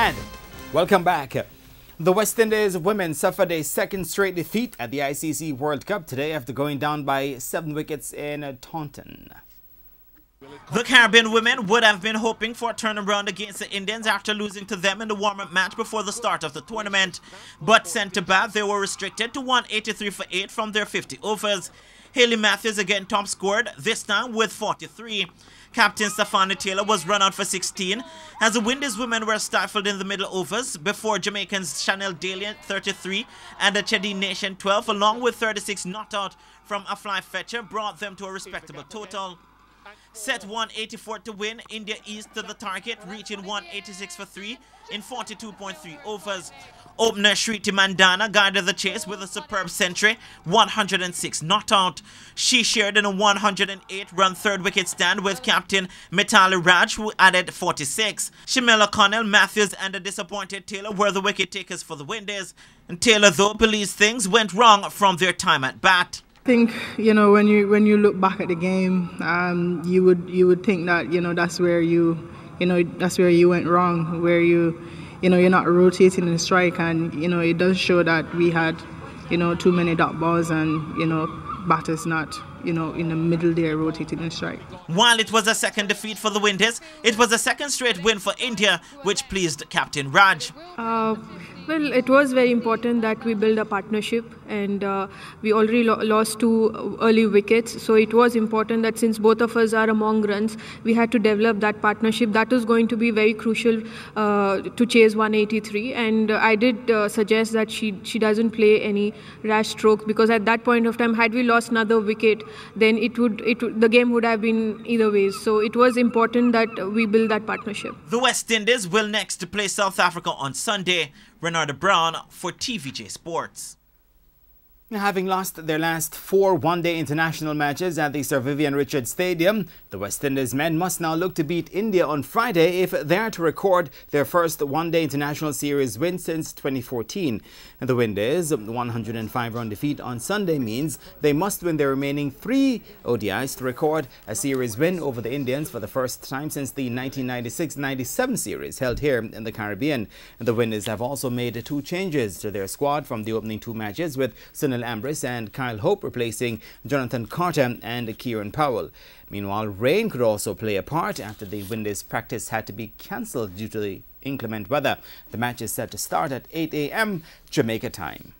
And welcome back. The West Indies women suffered a second straight defeat at the ICC World Cup today after going down by 7 wickets in Taunton. The Caribbean women would have been hoping for a turnaround against the Indians after losing to them in the warm-up match before the start of the tournament. But sent to bat, they were restricted to 183 for 8 from their 50 overs. Hayley Matthews again top scored, this time with 43. Captain Stephanie Taylor was run out for 16 as the Windies women were stifled in the middle overs before Jamaicans Chanel Dalian 33 and the Chedi Nation 12 along with 36 not out from a fly fetcher brought them to a respectable total. Set 184 to win, India eased to the target, reaching 186 for 3 in 42.3 overs. Opener Shriti Mandana guided the chase with a superb century, 106 not out. She shared in a 108-run third wicket stand with captain Mithali Raj, who added 46. Shamila Connell, Matthews and a disappointed Taylor were the wicket takers for the Windies. And Taylor, though, believes things went wrong from their time at bat. I think, when you look back at the game, you would think that that's where you went wrong, where you're not rotating in the strike, and it does show that we had too many dot balls and batters not in the middle there rotating in the strike. While it was a second defeat for the Windies, it was a second straight win for India, which pleased Captain Raj. Well, it was very important that we build a partnership, and we already lost 2 early wickets. So it was important that since both of us are among runs, we had to develop that partnership. That was going to be very crucial to chase 183. And I did suggest that she doesn't play any rash strokes, because at that point of time, had we lost another wicket, then the game would have been either ways. So it was important that we build that partnership. The West Indies will next play South Africa on Sunday. Renata Brown for TVJ Sports. Having lost their last 4 one-day international matches at the Sir Vivian Richards Stadium, the West Indies men must now look to beat India on Friday if they are to record their first one-day international series win since 2014. And the Windies' 105-run defeat on Sunday means they must win their remaining 3 ODIs to record a series win over the Indians for the first time since the 1996-97 series held here in the Caribbean. And the Windies have also made 2 changes to their squad from the opening 2 matches, with Sunil Ambrose and Kyle Hope replacing Jonathan Carter and Kieran Powell. Meanwhile, rain could also play a part after the Windies practice had to be cancelled due to the inclement weather. The match is set to start at 8 a.m. Jamaica time.